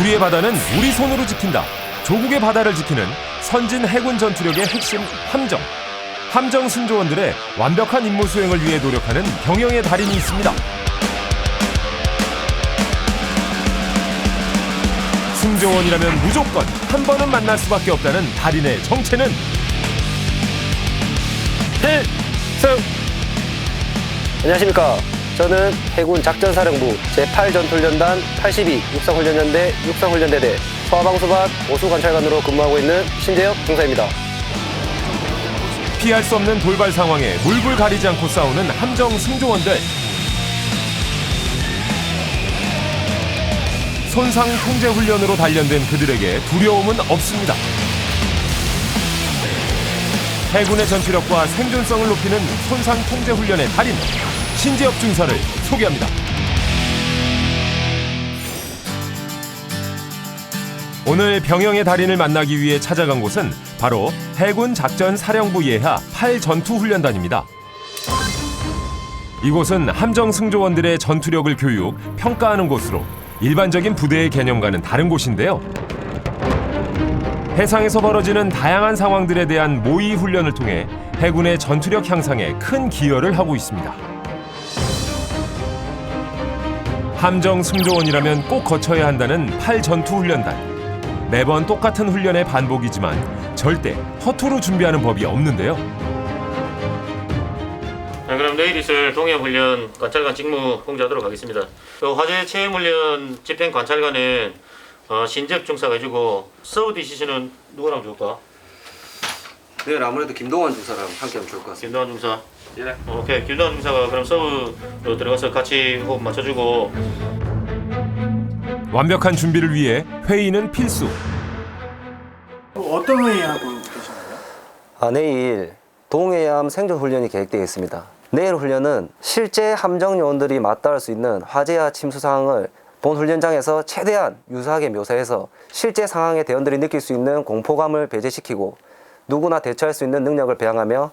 우리의 바다는 우리 손으로 지킨다. 조국의 바다를 지키는 선진 해군 전투력의 핵심 함정. 함정 승조원들의 완벽한 임무 수행을 위해 노력하는 병영의 달인이 있습니다. 승조원이라면 무조건 한 번은 만날 수밖에 없다는 달인의 정체는 필승! 안녕하십니까. 저는 해군 작전사령부 제8전투훈련단 82 육상훈련연대 육상훈련대대 서방수밭 오수관찰관으로 근무하고 있는 신재혁 중사입니다. 피할 수 없는 돌발 상황에 물불 가리지 않고 싸우는 함정 승조원들. 손상 통제 훈련으로 단련된 그들에게 두려움은 없습니다. 해군의 전투력과 생존성을 높이는 손상 통제 훈련의 달인 신재혁 중사를 소개합니다. 오늘 병영의 달인을 만나기 위해 찾아간 곳은 바로 해군 작전사령부 예하 8전투훈련단입니다. 이곳은 함정 승조원들의 전투력을 교육, 평가하는 곳으로 일반적인 부대의 개념과는 다른 곳인데요. 해상에서 벌어지는 다양한 상황들에 대한 모의 훈련을 통해 해군의 전투력 향상에 큰 기여를 하고 있습니다. 함정 승조원이라면 꼭 거쳐야 한다는 8전투훈련단. 매번 똑같은 훈련의 반복이지만 절대 허투루 준비하는 법이 없는데요. 네, 그럼 내일 있을 동해훈련 관찰관 직무 공지하도록 하겠습니다. 화재 체험훈련 집행 관찰관은 신재혁 중사가 해주고 서브 DCC는 누구랑 좋을까? 내일 아무래도 김동완 중사랑 함께 하면 좋을 것 같습니다. 김동완 중사. 예. 오케이, 김동완 중사가 그럼 서브로 들어가서 같이 호흡 맞춰주고. 완벽한 준비를 위해 회의는 필수. 어떤 회의하고 계시나요? 내일 동해함 생존훈련이 계획되어 있습니다. 내일 훈련은 실제 함정 요원들이 맞다할 수 있는 화재와 침수 상황을 본 훈련장에서 최대한 유사하게 묘사해서 실제 상황에 대원들이 느낄 수 있는 공포감을 배제시키고 누구나 대처할 수 있는 능력을 배양하며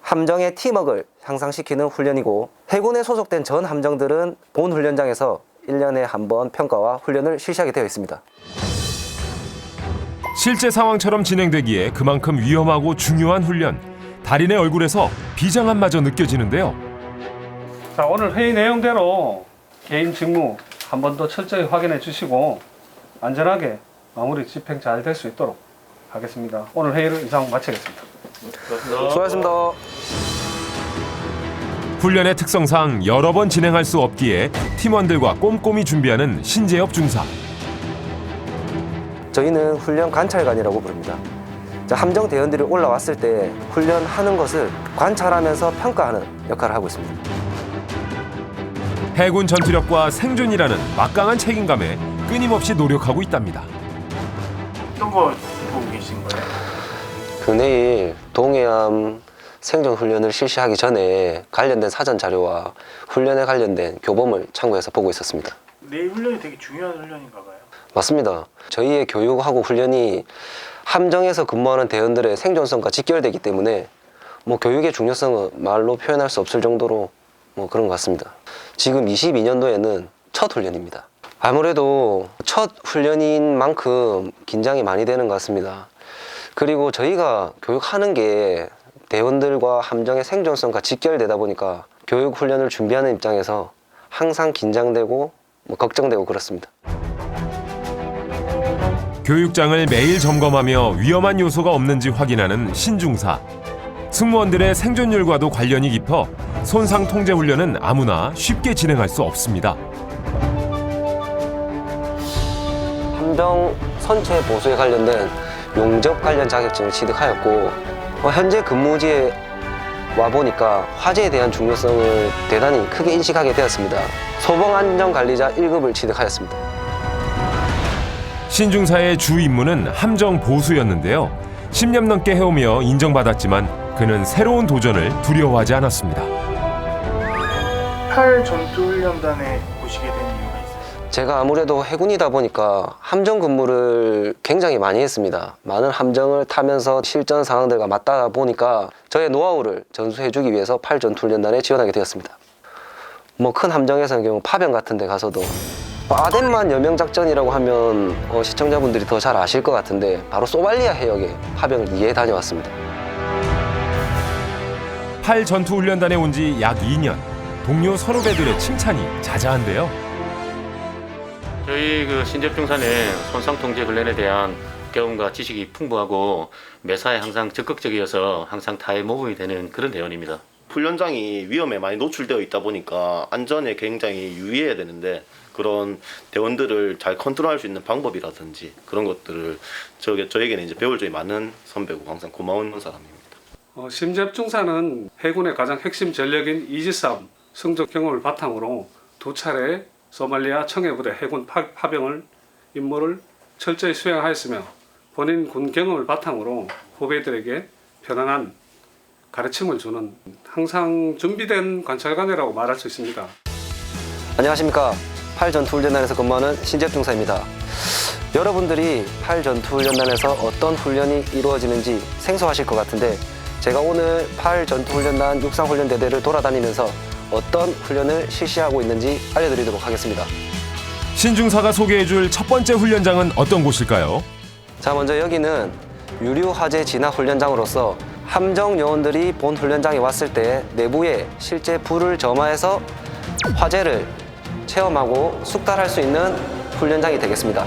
함정의 팀워크를 향상시키는 훈련이고, 해군에 소속된 전 함정들은 본 훈련장에서 1년에 한 번 평가와 훈련을 실시하게 되어 있습니다. 실제 상황처럼 진행되기에 그만큼 위험하고 중요한 훈련. 달인의 얼굴에서 비장함마저 느껴지는데요. 자, 오늘 회의 내용대로 개인 직무 한 번 더 철저히 확인해 주시고 안전하게 마무리 집행 잘 될 수 있도록 하겠습니다. 오늘 회의를 이상 마치겠습니다. 수고하셨습니다. 훈련의 특성상 여러 번 진행할 수 없기에 팀원들과 꼼꼼히 준비하는 신재혁 중사. 저희는 훈련 관찰관이라고 부릅니다. 함정 대원들이 올라왔을 때 훈련하는 것을 관찰하면서 평가하는 역할을 하고 있습니다. 해군 전투력과 생존이라는 막강한 책임감에 끊임없이 노력하고 있답니다. 어떤 거 보고 계신 거예요? 내일 동해함 생존 훈련을 실시하기 전에 관련된 사전 자료와 훈련에 관련된 교범을 참고해서 보고 있었습니다. 내일 훈련이 되게 중요한 훈련인가 봐요. 맞습니다. 저희의 교육하고 훈련이 함정에서 근무하는 대원들의 생존성과 직결되기 때문에 교육의 중요성은 말로 표현할 수 없을 정도로 그런 것 같습니다. 지금 22년도에는 첫 훈련입니다. 아무래도 첫 훈련인 만큼 긴장이 많이 되는 것 같습니다. 그리고 저희가 교육하는 게 대원들과 함정의 생존성과 직결되다 보니까 교육 훈련을 준비하는 입장에서 항상 긴장되고 걱정되고 그렇습니다. 교육장을 매일 점검하며 위험한 요소가 없는지 확인하는 신중사. 승무원들의 생존율과도 관련이 깊어 손상 통제 훈련은 아무나 쉽게 진행할 수 없습니다. 함정 선체 보수에 관련된 용접 관련 자격증을 취득하였고, 현재 근무지에 와보니까 화재에 대한 중요성을 대단히 크게 인식하게 되었습니다. 소방안전관리자 1급을 취득하였습니다. 신중사의 주 임무는 함정 보수였는데요. 10년 넘게 해오며 인정받았지만 그는 새로운 도전을 두려워하지 않았습니다. 8전투훈련단에 오시게 된 이유가 있어요? 제가 아무래도 해군이다 보니까 함정 근무를 굉장히 많이 했습니다. 많은 함정을 타면서 실전 상황들과 맞닿아 보니까 저의 노하우를 전수해주기 위해서 8전투훈련단에 지원하게 되었습니다. 큰 함정에서는 경우 파병 같은 데 가서도 아덴만 여명작전이라고 하면 시청자분들이 더 잘 아실 것 같은데 바로 소말리아 해역에 파병을 2회 다녀왔습니다. 팔 전투훈련단에 온 지 약 2년. 동료 선후배들의 칭찬이 자자한데요. 저희 그 신접중사는 손상 통제 훈련에 대한 경험과 지식이 풍부하고 매사에 항상 적극적이어서 항상 타의 모범이 되는 그런 대원입니다. 훈련장이 위험에 많이 노출되어 있다 보니까 안전에 굉장히 유의해야 되는데 그런 대원들을 잘 컨트롤할 수 있는 방법이라든지 그런 것들을 저에게는 이제 배울 점이 많은 선배고 항상 고마운 사람입니다. 심접중사는 해군의 가장 핵심 전력인 이지스함 승적 경험을 바탕으로 2차례 소말리아 청해부대 해군 파병을 임무를 철저히 수행하였으며 본인 군 경험을 바탕으로 후배들에게 편안한 가르침을 주는 항상 준비된 관찰관이라고 말할 수 있습니다. 안녕하십니까. 8전투훈련단에서 근무하는 신접중사입니다. 여러분들이 8전투훈련단에서 어떤 훈련이 이루어지는지 생소하실 것 같은데 제가 오늘 8전투훈련단 육상훈련대대를 돌아다니면서 어떤 훈련을 실시하고 있는지 알려드리도록 하겠습니다. 신중사가 소개해줄 첫 번째 훈련장은 어떤 곳일까요? 자, 먼저 여기는 유류화재 진화 훈련장으로서 함정 요원들이 본 훈련장에 왔을 때 내부에 실제 불을 점화해서 화재를 체험하고 숙달할 수 있는 훈련장이 되겠습니다.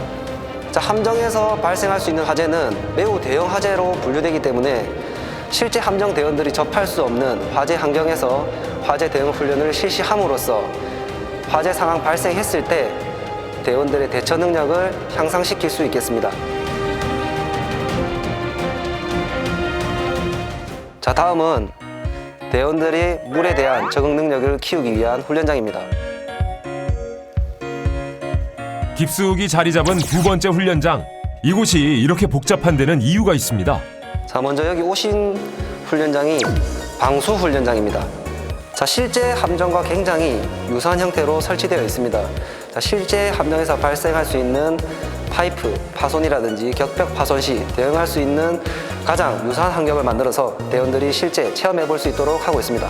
자, 함정에서 발생할 수 있는 화재는 매우 대형 화재로 분류되기 때문에 실제 함정 대원들이 접할 수 없는 화재 환경에서 화재 대응 훈련을 실시함으로써 화재 상황 발생했을 때 대원들의 대처 능력을 향상시킬 수 있겠습니다. 자, 다음은 대원들이 물에 대한 적응 능력을 키우기 위한 훈련장입니다. 깊숙이 자리 잡은 두 번째 훈련장. 이곳이 이렇게 복잡한 데는 이유가 있습니다. 자, 먼저 여기 오신 훈련장이 방수 훈련장입니다. 자, 실제 함정과 굉장히 유사한 형태로 설치되어 있습니다. 자, 실제 함정에서 발생할 수 있는 파이프 파손이라든지 격벽 파손 시 대응할 수 있는 가장 유사한 환경을 만들어서 대원들이 실제 체험해 볼 수 있도록 하고 있습니다.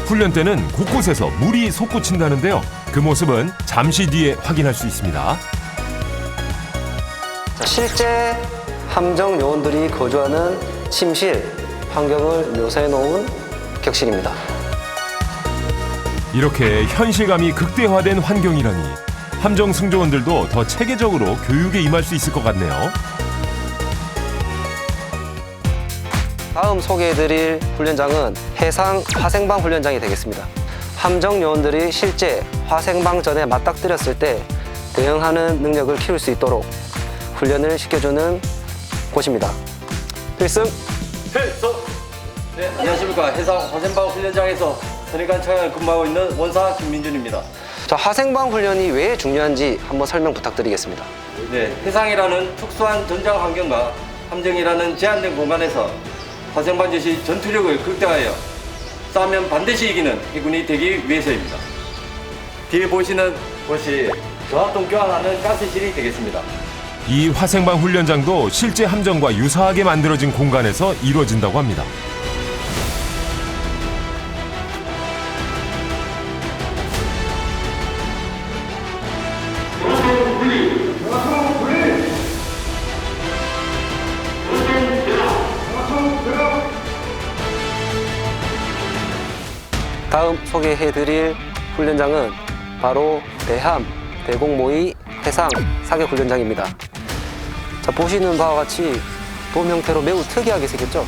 훈련 때는 곳곳에서 물이 솟구친다는데요. 그 모습은 잠시 뒤에 확인할 수 있습니다. 자, 실제 함정 요원들이 거주하는 침실 환경을 묘사해 놓은 격실입니다. 이렇게 현실감이 극대화된 환경이라니 함정 승조원들도 더 체계적으로 교육에 임할 수 있을 것 같네요. 다음 소개해드릴 훈련장은 해상 화생방 훈련장이 되겠습니다. 함정 요원들이 실제 화생방전에 맞닥뜨렸을 때 대응하는 능력을 키울 수 있도록 훈련을 시켜주는 곳입니다. 필승! 네, 안녕하십니까. 해상 화생방 훈련장에서 선의관 차장을 근무하고 있는 원사 김민준입니다. 자, 화생방 훈련이 왜 중요한지 한번 설명 부탁드리겠습니다. 네, 해상이라는 특수한 전장 환경과 함정이라는 제한된 공간에서 화생방 제시 전투력을 극대화하여 싸우면 반드시 이기는 해군이 되기 위해서입니다. 뒤에 보시는 곳이 저합동 교환하는 가스실이 되겠습니다. 이 화생방 훈련장도 실제 함정과 유사하게 만들어진 공간에서 이루어진다고 합니다. 다음 소개해드릴 훈련장은 바로 대함 대공모의 해상 사격 훈련장입니다. 자, 보시는 바와 같이 돔 형태로 매우 특이하게 생겼죠?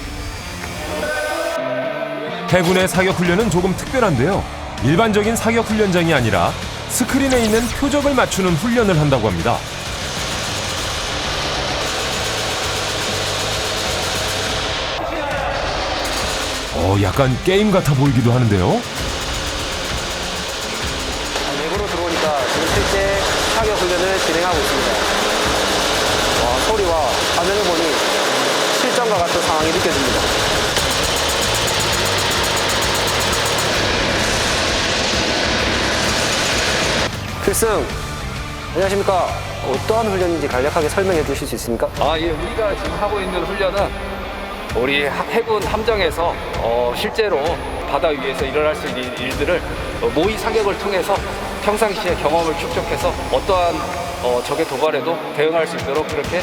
해군의 사격 훈련은 조금 특별한데요. 일반적인 사격 훈련장이 아니라 스크린에 있는 표적을 맞추는 훈련을 한다고 합니다. 약간 게임 같아 보이기도 하는데요. 내부로 들어오니까 지금 실제 사격 훈련을 진행하고 있습니다. 소리와 화면을 보니 실전과 같은 상황이 느껴집니다. 필승! 안녕하십니까. 어떠한 훈련인지 간략하게 설명해 주실 수 있습니까? 예, 우리가 지금 하고 있는 훈련은 우리 해군 함정에서 실제로 바다 위에서 일어날 수 있는 일들을 모의 사격을 통해서 평상시의 경험을 축적해서 어떠한 적의 도발에도 대응할 수 있도록 그렇게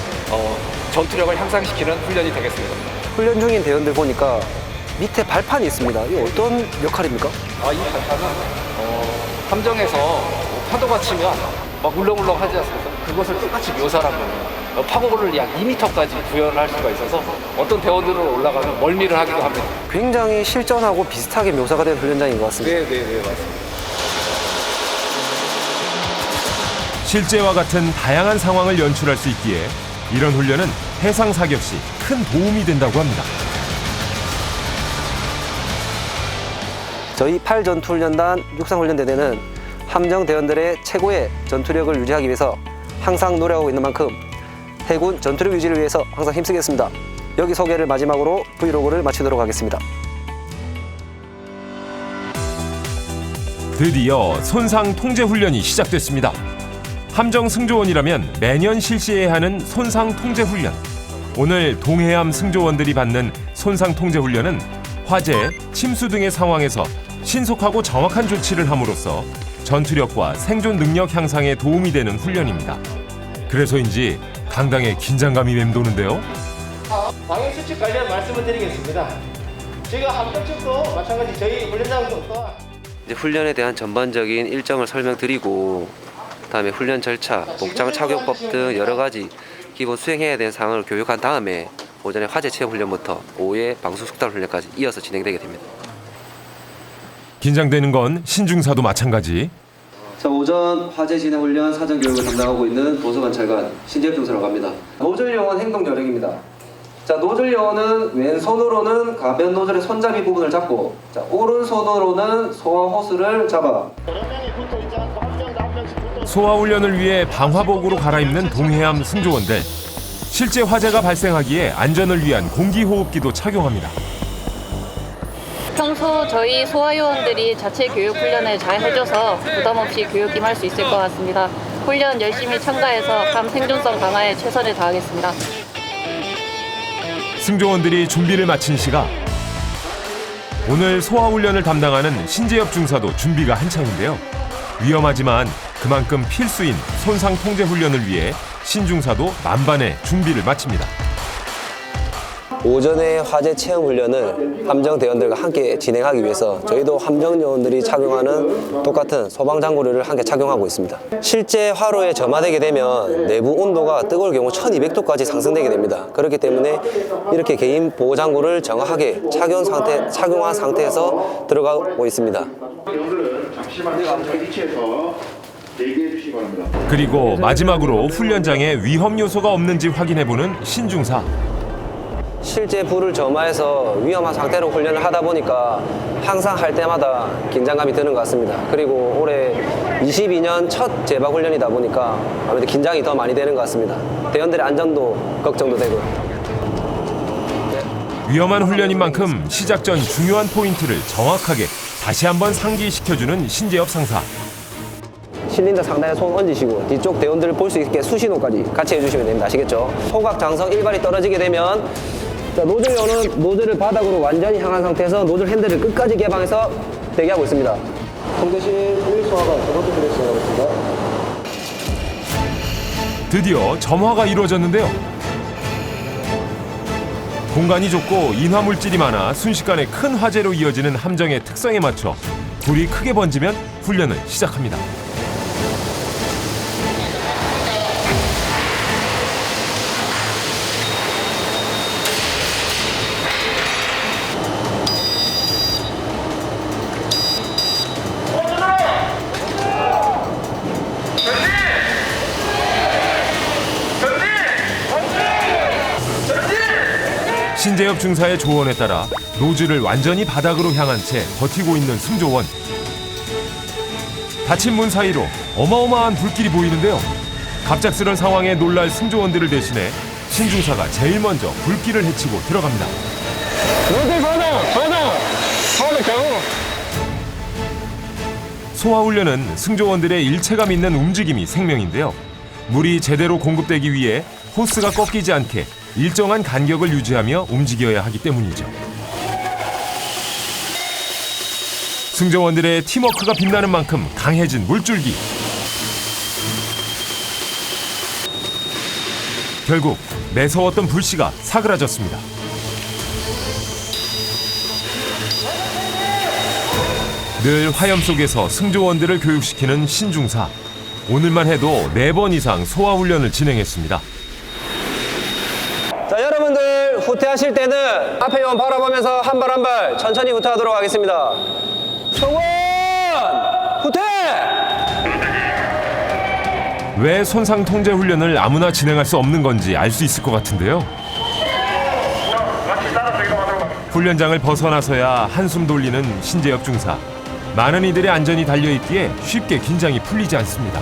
전투력을 향상시키는 훈련이 되겠습니다. 훈련 중인 대원들 보니까 밑에 발판이 있습니다. 이거 어떤 역할입니까? 이 발판은 함정에서 파도가 치면 막 울렁울렁 하지 않습니까? 그것을 똑같이 묘사한 겁니다. 파고를 약 2m까지 구현할 수가 있어서 어떤 대원들은 올라가면 멀미를 하기도 합니다. 굉장히 실전하고 비슷하게 묘사가 된 훈련장인 것 같습니다. 네, 맞습니다. 실제와 같은 다양한 상황을 연출할 수 있기에 이런 훈련은 해상 사격 시 큰 도움이 된다고 합니다. 저희 8전투훈련단 육상훈련대대는 함정 대원들의 최고의 전투력을 유지하기 위해서 항상 노력하고 있는 만큼 해군 전투력 유지를 위해서 항상 힘쓰겠습니다. 여기 소개를 마지막으로 브이로그를 마치도록 하겠습니다. 드디어 손상 통제 훈련이 시작됐습니다. 함정 승조원이라면 매년 실시해야 하는 손상 통제 훈련. 오늘 동해함 승조원들이 받는 손상 통제 훈련은 화재, 침수 등의 상황에서 신속하고 정확한 조치를 함으로써 전투력과 생존 능력 향상에 도움이 되는 훈련입니다. 그래서인지 강당에 긴장감이 맴도는데요. 방역수칙 관련 말씀을 드리겠습니다. 지금 함정 측도 마찬가지 저희 훈련장도 이제 훈련에 대한 전반적인 일정을 설명드리고 그다음에 훈련 절차, 복장 착용법 등 여러 가지 기본 수행해야 되는 사항을 교육한 다음에 오전에 화재 체험 훈련부터 오후에 방수 숙달 훈련까지 이어서 진행되게 됩니다. 긴장되는 건 신중사도 마찬가지. 자, 오전 화재 진행 훈련 사전 교육을 담당하고 있는 도서관찰관 신재엽 중사라고 합니다. 노즐 요원 행동 요령입니다. 자, 노즐 요원은 왼손으로는 가변 노즐의 손잡이 부분을 잡고, 자, 오른손으로는 소화 호스를 잡아. 소화 훈련을 위해 방화복으로 갈아입는 동해함 승조원들. 실제 화재가 발생하기에 안전을 위한 공기호흡기도 착용합니다. 평소 저희 소화요원들이 자체 교육 훈련을 잘 해줘서 부담 없이 교육 임할 수 있을 것 같습니다. 훈련 열심히 참가해서 함 생존성 강화에 최선을 다하겠습니다. 승조원들이 준비를 마친 시각. 오늘 소화 훈련을 담당하는 신재엽 중사도 준비가 한창인데요. 위험하지만 그만큼 필수인 손상 통제 훈련을 위해 신 중사도 만반의 준비를 마칩니다. 오전에 화재 체험 훈련을 함정 대원들과 함께 진행하기 위해서 저희도 함정 요원들이 착용하는 똑같은 소방 장구를 함께 착용하고 있습니다. 실제 화로에 점화되게 되면 내부 온도가 뜨거울 경우 1200도까지 상승되게 됩니다. 그렇기 때문에 이렇게 개인 보호 장구를 정확하게 착용한 상태에서 들어가고 있습니다. 그리고 마지막으로 훈련장에 위험 요소가 없는지 확인해보는 신 중사. 실제 불을 점화해서 위험한 상태로 훈련을 하다 보니까 항상 할 때마다 긴장감이 드는 것 같습니다. 그리고 올해 22년 첫 재박 훈련이다 보니까 아무래도 긴장이 더 많이 되는 것 같습니다. 대원들의 안전도 걱정도 되고. 위험한 훈련인 만큼 시작 전 중요한 포인트를 정확하게 다시 한번 상기시켜주는 신재엽 상사. 실린더 상단에 손 얹으시고 뒤쪽 대원들을 볼 수 있게 수신호까지 같이 해주시면 됩니다. 아시겠죠? 소각 장성 일발이 떨어지게 되면 노즐 요는 노즐을 바닥으로 완전히 향한 상태에서 노즐 핸들을 끝까지 개방해서 대기하고 있습니다. 통제실 1소화가 두 번째 드레싱하고 있습니다. 드디어 점화가 이루어졌는데요. 공간이 좁고 인화물질이 많아 순식간에 큰 화재로 이어지는 함정의 특성에 맞춰 불이 크게 번지면 훈련을 시작합니다. 신재엽 중사의 조언에 따라 노즐을 완전히 바닥으로 향한 채 버티고 있는 승조원. 닫힌 문 사이로 어마어마한 불길이 보이는데요. 갑작스런 상황에 놀랄 승조원들을 대신해 신 중사가 제일 먼저 불길을 해치고 들어갑니다. 노즐 바닥 경우. 소화훈련은 승조원들의 일체감 있는 움직임이 생명인데요. 물이 제대로 공급되기 위해 호스가 꺾이지 않게 일정한 간격을 유지하며 움직여야 하기 때문이죠. 승조원들의 팀워크가 빛나는 만큼 강해진 물줄기. 결국 매서웠던 불씨가 사그라졌습니다. 늘 화염 속에서 승조원들을 교육시키는 신중사. 오늘만 해도 4번 이상 소화훈련을 진행했습니다. 자, 여러분들 후퇴하실 때는 앞에 요원 바라보면서 한 발 한 발 천천히 후퇴하도록 하겠습니다. 성원 후퇴! 왜 손상 통제 훈련을 아무나 진행할 수 없는 건지 알 수 있을 것 같은데요. 훈련장을 벗어나서야 한숨 돌리는 신재엽 중사. 많은 이들의 안전이 달려있기에 쉽게 긴장이 풀리지 않습니다.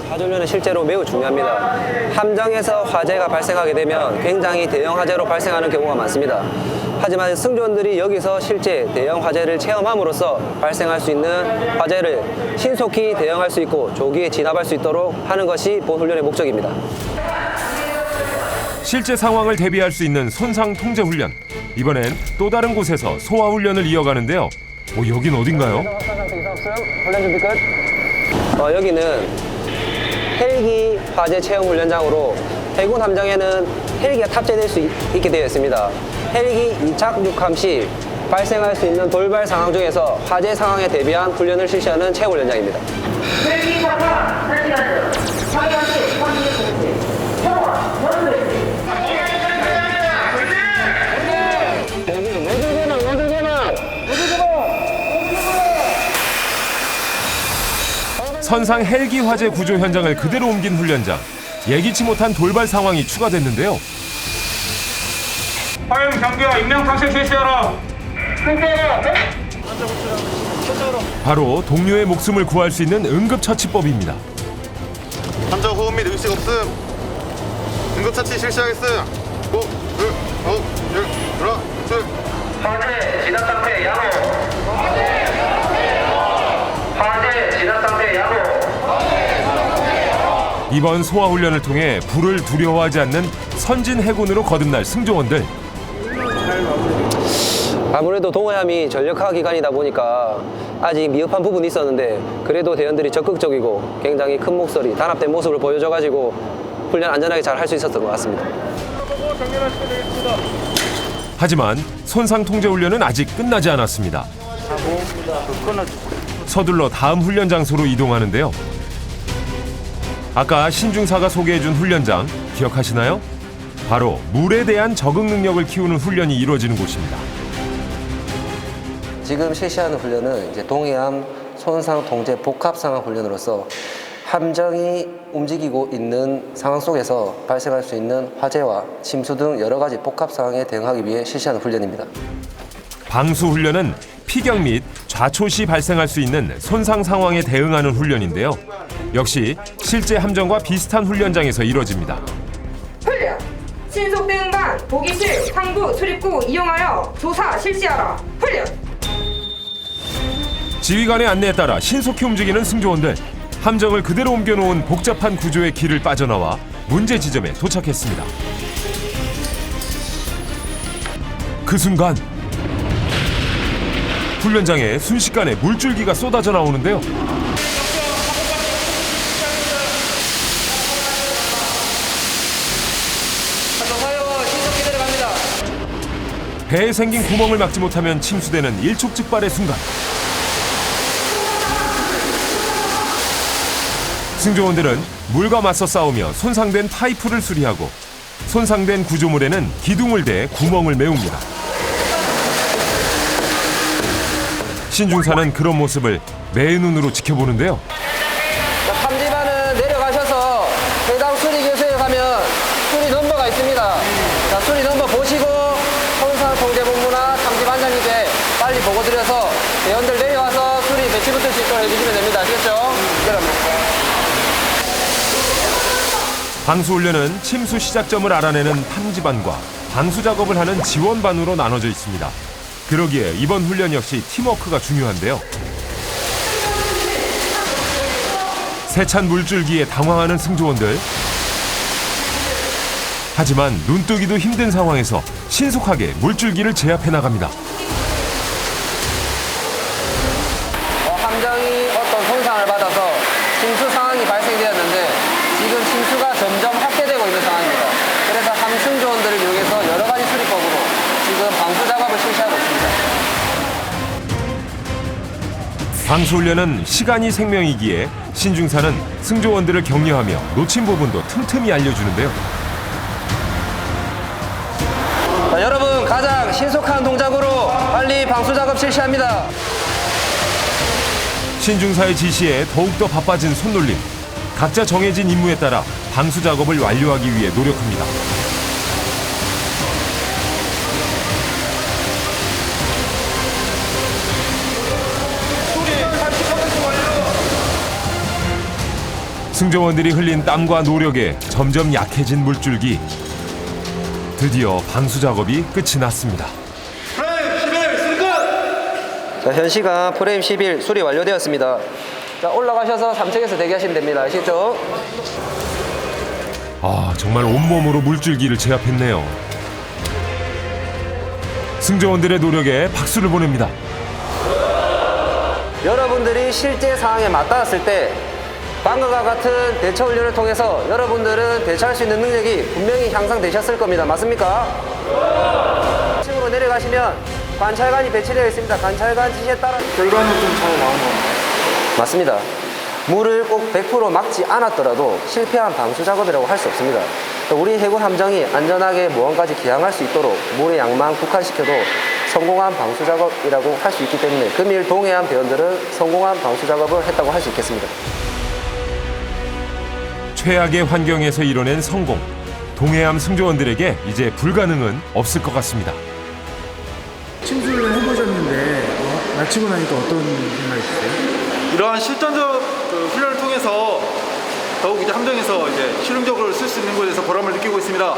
화재훈련은 실제로 매우 중요합니다. 함정에서 화재가 발생하게 되면 굉장히 대형 화재로 발생하는 경우가 많습니다. 하지만 승조원들이 여기서 실제 대형 화재를 체험함으로써 발생할 수 있는 화재를 신속히 대응할 수 있고 조기에 진압할 수 있도록 하는 것이 본 훈련의 목적입니다. 실제 상황을 대비할 수 있는 손상 통제 훈련. 이번엔 또 다른 곳에서 소화 훈련을 이어가는데요. 여긴 어딘가요? 훈련 준비 끝. 여기는 헬기 화재 체험 훈련장으로 해군 함정에는 헬기가 탑재될 수 있게 되어 있습니다. 헬기 이착륙함 시 발생할 수 있는 돌발 상황 중에서 화재 상황에 대비한 훈련을 실시하는 체험 훈련장입니다. 헬기 타파 설치가스 확인하시 확인해 주세요. 상황 연습. 선상 헬기 화재 구조 현장을 그대로 옮긴 훈련장. 예기치 못한 돌발 상황이 추가됐는데요. 화염 경비와 인명 탑승 실시하라. 바로 동료의 목숨을 구할 수 있는 응급처치법입니다. 환자 호흡 및 의식 없음. 응급처치 실시하겠음. 화재 진압 상태 양호. 화재 진압 상태 양호. 이번 소화 훈련을 통해 불을 두려워하지 않는 선진 해군으로 거듭날 승조원들. 아무래도 동해함이 전력화 기간이다 보니까 아직 미흡한 부분이 있었는데 그래도 대원들이 적극적이고 굉장히 큰 목소리, 단합된 모습을 보여줘가지고 훈련 안전하게 잘 할 수 있었던 것 같습니다. 하지만 손상 통제 훈련은 아직 끝나지 않았습니다. 서둘러 다음 훈련 장소로 이동하는데요. 아까 신중사가 소개해준 훈련장 기억하시나요? 바로 물에 대한 적응 능력을 키우는 훈련이 이루어지는 곳입니다. 지금 실시하는 훈련은 이제 동해함 손상 통제 복합 상황 훈련으로서 함정이 움직이고 있는 상황 속에서 발생할 수 있는 화재와 침수 등 여러 가지 복합 상황에 대응하기 위해 실시하는 훈련입니다. 방수 훈련은 피격 및 좌초 시 발생할 수 있는 손상 상황에 대응하는 훈련인데요. 역시 실제 함정과 비슷한 훈련장에서 이뤄집니다. 훈련. 신속 대응반 보기실 상부 출입구 이용하여 조사 실시하라. 훈련. 지휘관의 안내에 따라 신속히 움직이는 승조원들. 함정을 그대로 옮겨놓은 복잡한 구조의 길을 빠져나와 문제 지점에 도착했습니다. 그 순간 훈련장에 순식간에 물줄기가 쏟아져 나오는데요. 배에 생긴 구멍을 막지 못하면 침수되는 일촉즉발의 순간. 승조원들은 물과 맞서 싸우며 손상된 파이프를 수리하고 손상된 구조물에는 기둥을 대 구멍을 메웁니다. 신중사는 그런 모습을 매의 눈으로 지켜보는데요. 탐지반은 내려가셔서 해당 수리 교수에 가면 수리 넘버가 있습니다. 자, 수리 넘버 보시고 손상 통제본부나 탐지반장님께 빨리 보고 드려서 대원들 내려와서 수리 배치 붙을 수 있도록 해주시면 됩니다. 아시겠죠? 방수훈련은 침수 시작점을 알아내는 탐지반과 방수 작업을 하는 지원반으로 나눠져 있습니다. 그러기에 이번 훈련 역시 팀워크가 중요한데요. 세찬 물줄기에 당황하는 승조원들. 하지만 눈뜨기도 힘든 상황에서 신속하게 물줄기를 제압해 나갑니다. 함정이 어떤 손상을 받아서 침수 상황이 발생되었는데 지금 침수가 점점 확대되고 있는 상황입니다. 그래서 함승조원들을 이용해서 여러 가지 수리법으로 지금 방수 작업을 실시하고 있습니다. 방수훈련은 시간이 생명이기에 신중사는 승조원들을 격려하며 놓친 부분도 틈틈이 알려주는데요. 자, 여러분 가장 신속한 동작으로 빨리 방수 작업 실시합니다. 신중사의 지시에 더욱더 바빠진 손놀림. 각자 정해진 임무에 따라 방수 작업을 완료하기 위해 노력합니다. 승조원들이 흘린 땀과 노력에 점점 약해진 물줄기. 드디어 방수 작업이 끝이 났습니다. 자, 현 시간 프레임 11 수리 완료되었습니다. 자, 올라가셔서 3층에서 대기하시면 됩니다. 아시겠죠? 아, 정말 온몸으로 물줄기를 제압했네요. 승조원들의 노력에 박수를 보냅니다. 여러분들이 실제 상황에 맞닿았을 때 방금과 같은 대처 훈련을 통해서 여러분들은 대처할 수 있는 능력이 분명히 향상되셨을 겁니다. 맞습니까? 2층으로 내려가시면 관찰관이 배치되어 있습니다. 관찰관 지시에 따라 결과는 좀 잘 나온 것 같아요. 맞습니다. 물을 꼭 100% 막지 않았더라도 실패한 방수 작업이라고 할 수 없습니다. 우리 해군 함정이 안전하게 모험까지 기항할 수 있도록 물의 양만 국한시켜도 성공한 방수 작업이라고 할 수 있기 때문에 금일 동해안 배원들은 성공한 방수 작업을 했다고 할 수 있겠습니다. 최악의 환경에서 이뤄낸 성공. 동해안 승조원들에게 이제 불가능은 없을 것 같습니다. 침수를 해보셨는데 마치고 나니까 어떤 생각이 드세요? 이러한 실전적 훈련을 통해서 더욱 이제 함정에서 이제 실용적으로 쓸 수 있는 것에 대해서 보람을 느끼고 있습니다.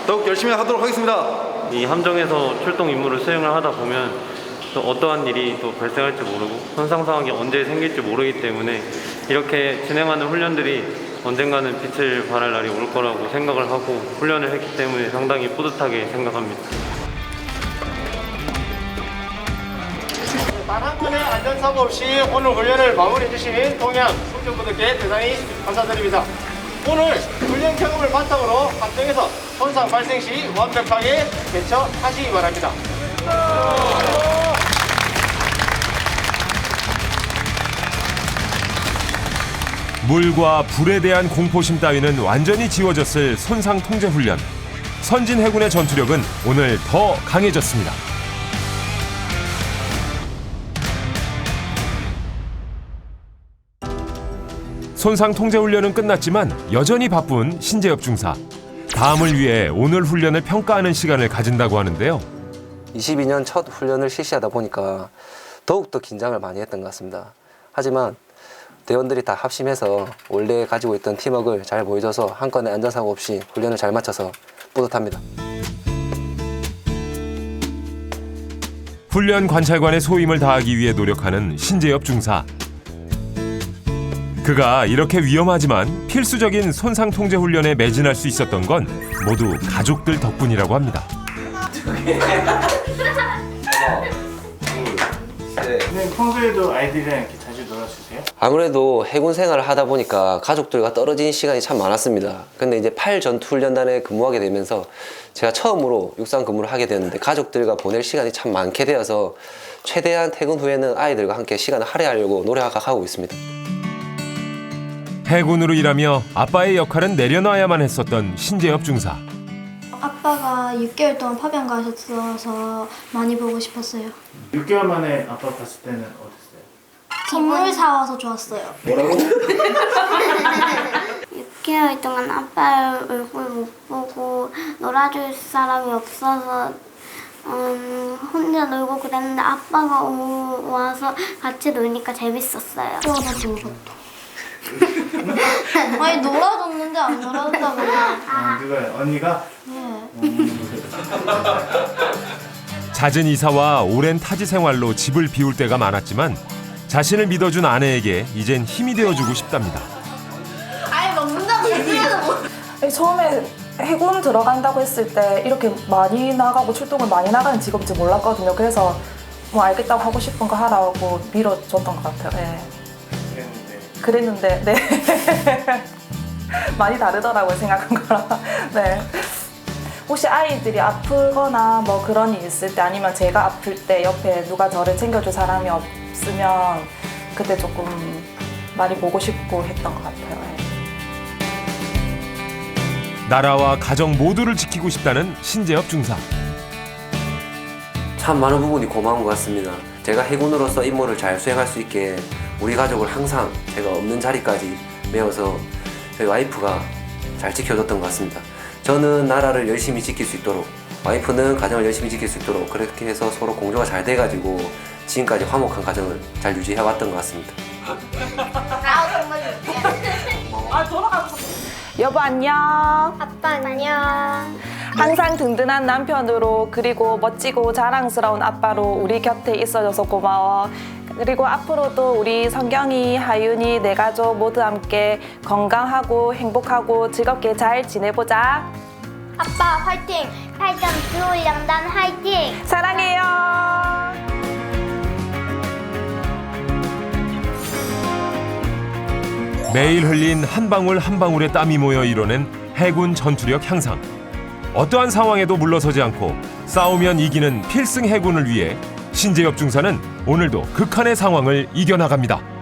더욱 열심히 하도록 하겠습니다. 이 함정에서 출동 임무를 수행을 하다 보면 또 어떠한 일이 또 발생할지 모르고 손상 상황이 언제 생길지 모르기 때문에 이렇게 진행하는 훈련들이 언젠가는 빛을 발할 날이 올 거라고 생각을 하고 훈련을 했기 때문에 상당히 뿌듯하게 생각합니다. 단 한 건의 안전사고 없이 오늘 훈련을 마무리해 주신 동해안 승조분들께 대단히 감사드립니다. 오늘 훈련 경험을 바탕으로 함정에서 손상 발생 시 완벽하게 대처하시기 바랍니다. 물과 불에 대한 공포심 따위는 완전히 지워졌을 손상 통제 훈련. 선진 해군의 전투력은 오늘 더 강해졌습니다. 손상 통제 훈련은 끝났지만 여전히 바쁜 신재엽 중사. 다음을 위해 오늘 훈련을 평가하는 시간을 가진다고 하는데요. 22년 첫 훈련을 실시하다 보니까 더욱더 긴장을 많이 했던 것 같습니다. 하지만 대원들이 다 합심해서 원래 가지고 있던 팀워크를 잘 보여줘서 한 건의 안전사고 없이 훈련을 잘 마쳐서 뿌듯합니다. 훈련 관찰관의 소임을 다하기 위해 노력하는 신재엽 중사. 그가 이렇게 위험하지만 필수적인 손상 통제 훈련에 매진할 수 있었던 건 모두 가족들 덕분이라고 합니다. 네, 평소에도 아이들이랑 이렇게 자주 놀아주세요? 아무래도 해군 생활을 하다 보니까 가족들과 떨어진 시간이 참 많았습니다. 근데 이제 8전투훈련단에 근무하게 되면서 제가 처음으로 육상 근무를 하게 되었는데 가족들과 보낼 시간이 참 많게 되어서 최대한 퇴근 후에는 아이들과 함께 시간을 할애하려고 노력하고 있습니다. 해군으로 일하며 아빠의 역할은 내려놔야만 했었던 신재엽 중사. 아빠가 6개월 동안 파병 가셨어서 많이 보고 싶었어요. 6개월 만에 아빠 봤을 때는 어땠어요? 선물 사와서 좋았어요. 뭐라고? 6개월 동안 아빠 얼굴 못 보고 놀아줄 사람이 없어서 혼자 놀고 그랬는데 아빠가 와서 같이 노니까 재밌었어요. 나도 울었다. 아니 놀아줬는데 안 놀아줬다고. 누가요? 언니가? 네. 잦은 이사와 오랜 타지 생활로 집을 비울 때가 많았지만 자신을 믿어준 아내에게 이젠 힘이 되어주고 싶답니다. 아니 먹는다고 얘기해도 뭐. 처음에 해군 들어간다고 했을 때 이렇게 많이 나가고 출동을 많이 나가는 직업인지 몰랐거든요. 그래서 뭐 알겠다고 하고 싶은 거 하라고 밀어줬던 것 같아요. 예. 그랬는데 네. 많이 다르더라고요, 생각한 거랑. 네. 혹시 아이들이 아프거나 뭐 그런 일 있을 때 아니면 제가 아플 때 옆에 누가 저를 챙겨줄 사람이 없으면 그때 조금 많이 보고 싶고 했던 것 같아요. 예. 나라와 가정 모두를 지키고 싶다는 신재엽 중사. 참 많은 부분이 고마운 것 같습니다. 제가 해군으로서 임무를 잘 수행할 수 있게 우리 가족을 항상 제가 없는 자리까지 메워서 저희 와이프가 잘 지켜줬던 것 같습니다. 저는 나라를 열심히 지킬 수 있도록, 와이프는 가정을 열심히 지킬 수 있도록 그렇게 해서 서로 공조가 잘 돼가지고 지금까지 화목한 가정을 잘 유지해왔던 것 같습니다. 여보 안녕. 아빠 안녕. 항상 든든한 남편으로 그리고 멋지고 자랑스러운 아빠로 우리 곁에 있어줘서 고마워. 그리고 앞으로도 우리 성경이, 하윤이, 내 가족 모두 함께 건강하고 행복하고 즐겁게 잘 지내보자. 아빠 화이팅. 8.주 훈련단 화이팅. 사랑해요. 매일 흘린 한 방울 한 방울의 땀이 모여 이뤄낸 해군 전투력 향상. 어떠한 상황에도 물러서지 않고 싸우면 이기는 필승 해군을 위해 신재엽 중사는 오늘도 극한의 상황을 이겨나갑니다.